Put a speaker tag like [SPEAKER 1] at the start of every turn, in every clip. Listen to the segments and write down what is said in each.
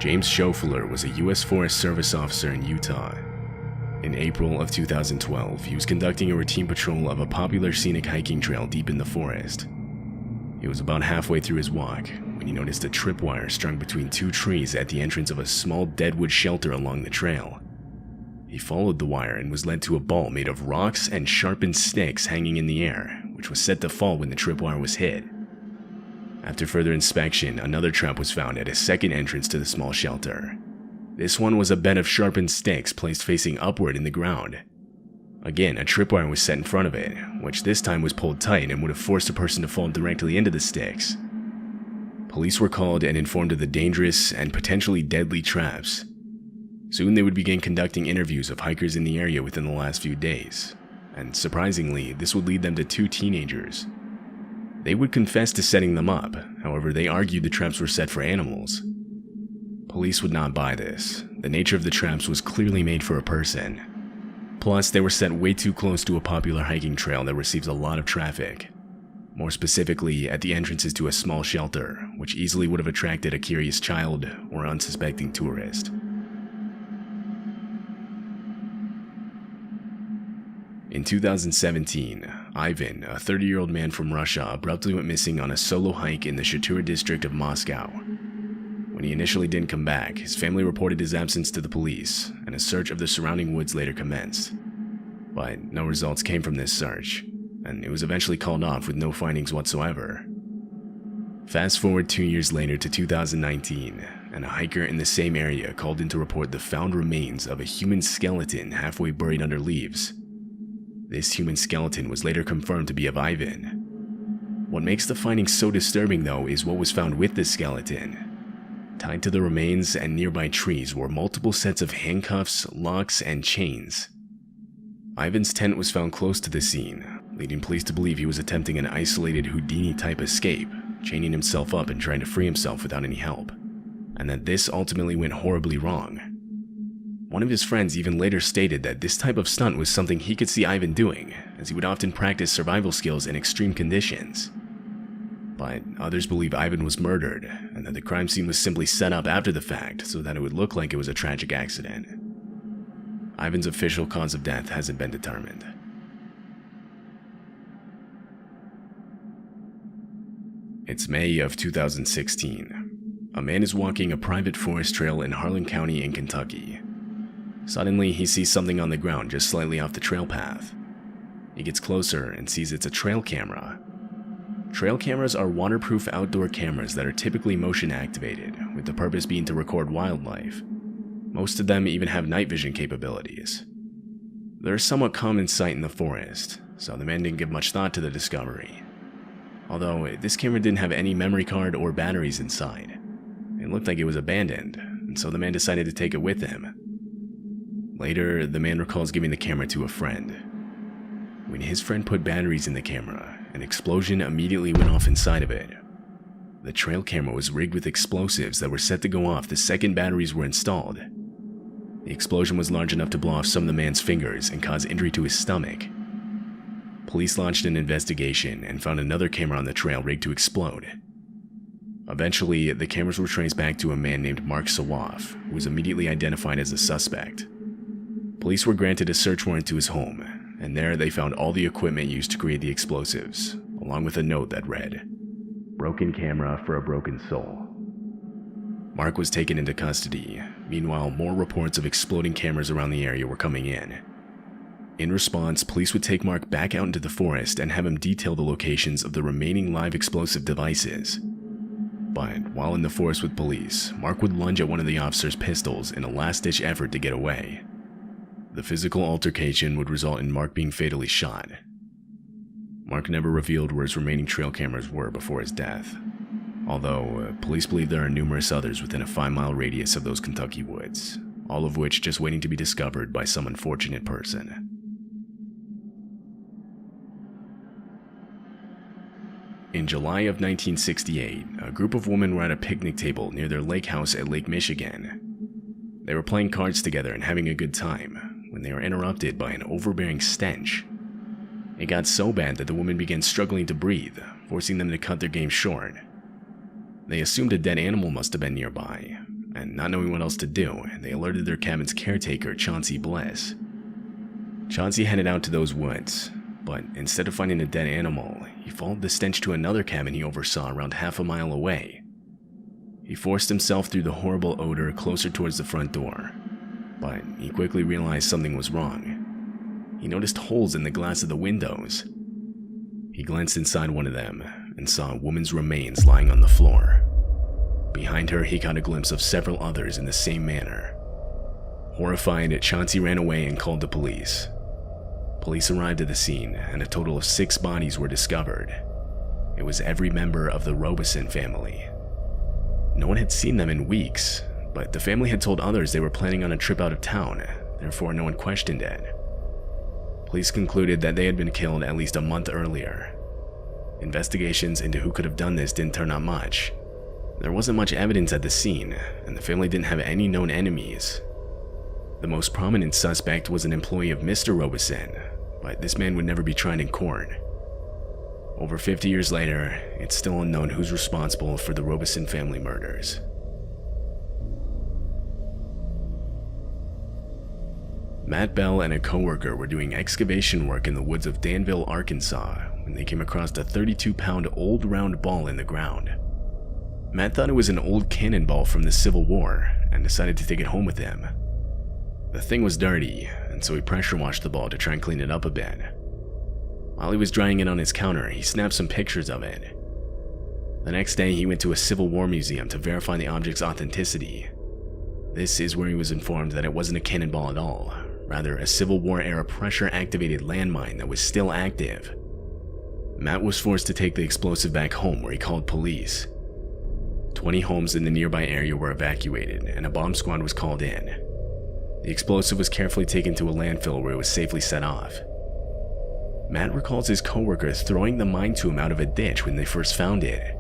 [SPEAKER 1] James Schoeffler was a U.S. Forest Service officer in Utah. In April of 2012, he was conducting a routine patrol of a popular scenic hiking trail deep in the forest. He was about halfway through his walk when he noticed a tripwire strung between two trees at the entrance of a small deadwood shelter along the trail. He followed the wire and was led to a ball made of rocks and sharpened sticks hanging in the air, which was set to fall when the tripwire was hit. After further inspection, another trap was found at a second entrance to the small shelter. This one was a bed of sharpened sticks placed facing upward in the ground. Again, a tripwire was set in front of it, which this time was pulled tight and would have forced a person to fall directly into the sticks. Police were called and informed of the dangerous and potentially deadly traps. Soon they would begin conducting interviews of hikers in the area within the last few days, and surprisingly, this would lead them to two teenagers. They would confess to setting them up, however they argued the traps were set for animals. Police would not buy this. The nature of the traps was clearly made for a person. Plus, they were set way too close to a popular hiking trail that receives a lot of traffic. More specifically, at the entrances to a small shelter, which easily would have attracted a curious child or unsuspecting tourist. In 2017, Ivan, a 30-year-old man from Russia, abruptly went missing on a solo hike in the Shatura district of Moscow. When he initially didn't come back, his family reported his absence to the police, and a search of the surrounding woods later commenced. But no results came from this search, and it was eventually called off with no findings whatsoever. Fast forward 2 years later to 2019, and a hiker in the same area called in to report the found remains of a human skeleton halfway buried under leaves. This human skeleton was later confirmed to be of Ivan. What makes the finding so disturbing, though, is what was found with the skeleton. Tied to the remains and nearby trees were multiple sets of handcuffs, locks, and chains. Ivan's tent was found close to the scene, leading police to believe he was attempting an isolated Houdini-type escape, chaining himself up and trying to free himself without any help, and that this ultimately went horribly wrong. One of his friends even later stated that this type of stunt was something he could see Ivan doing, as he would often practice survival skills in extreme conditions. But others believe Ivan was murdered, and that the crime scene was simply set up after the fact so that it would look like it was a tragic accident. Ivan's official cause of death hasn't been determined. It's May of 2016. A man is walking a private forest trail in Harlan County in Kentucky. Suddenly, he sees something on the ground just slightly off the trail path. He gets closer and sees it's a trail camera. Trail cameras are waterproof outdoor cameras that are typically motion activated, with the purpose being to record wildlife. Most of them even have night vision capabilities. They're a somewhat common sight in the forest, so the man didn't give much thought to the discovery. Although, this camera didn't have any memory card or batteries inside. It looked like it was abandoned, and so the man decided to take it with him. Later, the man recalls giving the camera to a friend. When his friend put batteries in the camera, an explosion immediately went off inside of it. The trail camera was rigged with explosives that were set to go off the second batteries were installed. The explosion was large enough to blow off some of the man's fingers and cause injury to his stomach. Police launched an investigation and found another camera on the trail rigged to explode. Eventually, the cameras were traced back to a man named Mark Sawaf, who was immediately identified as a suspect. Police were granted a search warrant to his home, and there they found all the equipment used to create the explosives, along with a note that read, "Broken camera for a broken soul." Mark was taken into custody. Meanwhile, more reports of exploding cameras around the area were coming in. In response, police would take Mark back out into the forest and have him detail the locations of the remaining live explosive devices. But while in the forest with police, Mark would lunge at one of the officers' pistols in a last-ditch effort to get away. The physical altercation would result in Mark being fatally shot. Mark never revealed where his remaining trail cameras were before his death, although police believe there are numerous others within a 5-mile radius of those Kentucky woods, all of which just waiting to be discovered by some unfortunate person. In July of 1968, a group of women were at a picnic table near their lake house at Lake Michigan. They were playing cards together and having a good time when they were interrupted by an overbearing stench. It got so bad that the women began struggling to breathe, forcing them to cut their game short. They assumed a dead animal must have been nearby, and not knowing what else to do, they alerted their cabin's caretaker, Chauncey Bliss. Chauncey headed out to those woods, but instead of finding a dead animal, he followed the stench to another cabin he oversaw around half a mile away. He forced himself through the horrible odor closer towards the front door, but he quickly realized something was wrong. He noticed holes in the glass of the windows. He glanced inside one of them and saw a woman's remains lying on the floor. Behind her, he caught a glimpse of several others in the same manner. Horrified, Chauncey ran away and called the police. Police arrived at the scene, and a total of 6 bodies were discovered. It was every member of the Robeson family. No one had seen them in weeks, but the family had told others they were planning on a trip out of town, therefore no one questioned it. Police concluded that they had been killed at least a month earlier. Investigations into who could have done this didn't turn up much. There wasn't much evidence at the scene, and the family didn't have any known enemies. The most prominent suspect was an employee of Mr. Robeson, but this man would never be tried in court. Over 50 years later, it's still unknown who's responsible for the Robeson family murders. Matt Bell and a coworker were doing excavation work in the woods of Danville, Arkansas, when they came across a 32-pound old round ball in the ground. Matt thought it was an old cannonball from the Civil War and decided to take it home with him. The thing was dirty, and so he pressure washed the ball to try and clean it up a bit. While he was drying it on his counter, he snapped some pictures of it. The next day, he went to a Civil War museum to verify the object's authenticity. This is where he was informed that it wasn't a cannonball at all, rather a Civil War-era pressure-activated landmine that was still active. Matt was forced to take the explosive back home, where he called police. 20 homes in the nearby area were evacuated, and a bomb squad was called in. The explosive was carefully taken to a landfill where it was safely set off. Matt recalls his coworker throwing the mine to him out of a ditch when they first found it.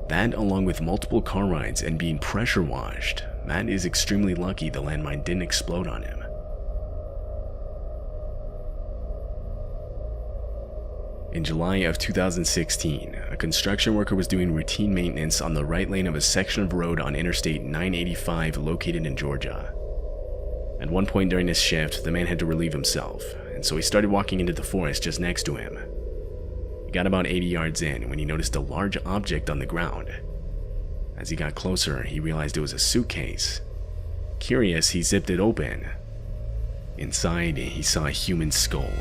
[SPEAKER 1] That, along with multiple car rides and being pressure washed, Matt is extremely lucky the landmine didn't explode on him. In July of 2016, a construction worker was doing routine maintenance on the right lane of a section of road on Interstate 985 located in Georgia. At one point during his shift, the man had to relieve himself, and so he started walking into the forest just next to him. He got about 80 yards in when he noticed a large object on the ground. As he got closer, he realized it was a suitcase. Curious, he zipped it open. Inside, he saw a human skull.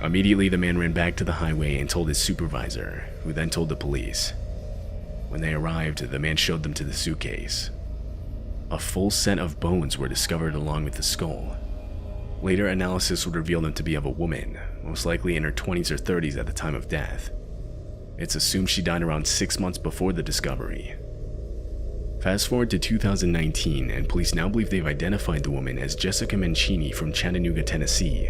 [SPEAKER 1] Immediately, the man ran back to the highway and told his supervisor, who then told the police. When they arrived, the man showed them to the suitcase. A full set of bones were discovered along with the skull. Later analysis would reveal them to be of a woman, most likely in her 20s or 30s at the time of death. It's assumed she died around 6 months before the discovery. Fast forward to 2019, and police now believe they've identified the woman as Jessica Mancini from Chattanooga, Tennessee.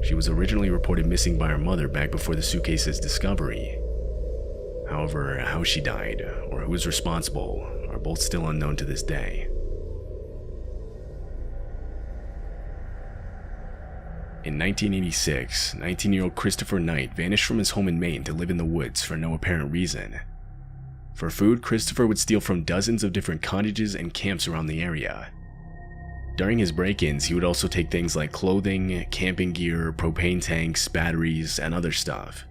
[SPEAKER 1] She was originally reported missing by her mother back before the suitcase's discovery. However, how she died, or who was responsible, are both still unknown to this day. In 1986, 19-year-old Christopher Knight vanished from his home in Maine to live in the woods for no apparent reason. For food, Christopher would steal from dozens of different cottages and camps around the area. During his break-ins, he would also take things like clothing, camping gear, propane tanks, batteries, and other stuff.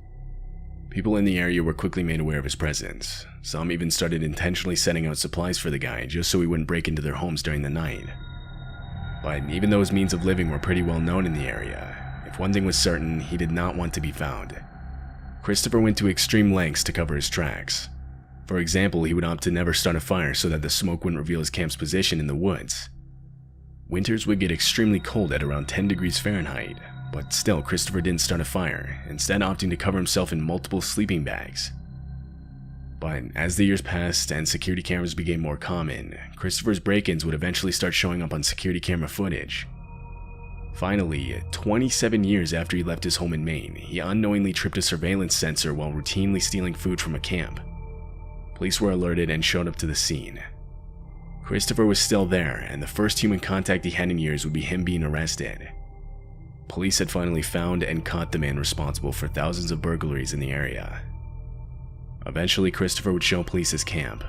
[SPEAKER 1] People in the area were quickly made aware of his presence. Some even started intentionally setting out supplies for the guy just so he wouldn't break into their homes during the night. But even though his means of living were pretty well known in the area, if one thing was certain, he did not want to be found. Christopher went to extreme lengths to cover his tracks. For example, he would opt to never start a fire so that the smoke wouldn't reveal his camp's position in the woods. Winters would get extremely cold at around 10 degrees Fahrenheit, but still Christopher didn't start a fire, instead opting to cover himself in multiple sleeping bags. But as the years passed and security cameras became more common, Christopher's break-ins would eventually start showing up on security camera footage. Finally, 27 years after he left his home in Maine, he unknowingly tripped a surveillance sensor while routinely stealing food from a camp. Police were alerted and showed up to the scene. Christopher was still there, and the first human contact he had in years would be him being arrested. Police had finally found and caught the man responsible for thousands of burglaries in the area. Eventually, Christopher would show police his camp.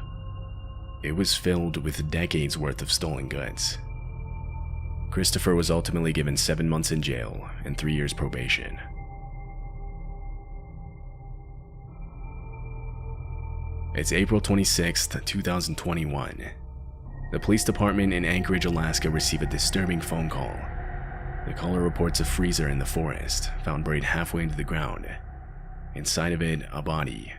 [SPEAKER 1] It was filled with decades worth of stolen goods. Christopher was ultimately given 7 months in jail and 3 years probation. It's April 26, 2021. The police department in Anchorage, Alaska receive a disturbing phone call. The caller reports a freezer in the forest, found buried halfway into the ground. Inside of it, a body.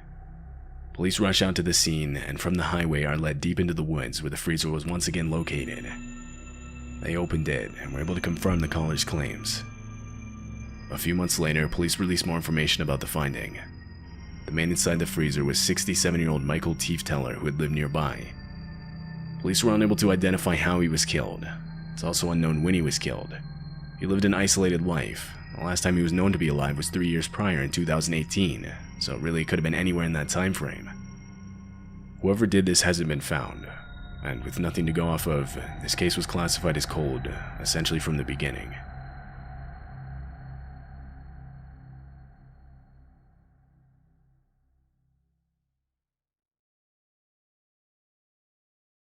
[SPEAKER 1] Police rush out to the scene and from the highway are led deep into the woods where the freezer was once again located. They opened it and were able to confirm the caller's claims. A few months later, police released more information about the finding. The man inside the freezer was 67-year-old Michael Tiefteller, who had lived nearby. Police were unable to identify how he was killed. It's also unknown when he was killed. He lived an isolated life. The last time he was known to be alive was 3 years prior in 2018, so it really could have been anywhere in that time frame. Whoever did this hasn't been found, and with nothing to go off of, this case was classified as cold, essentially from the beginning.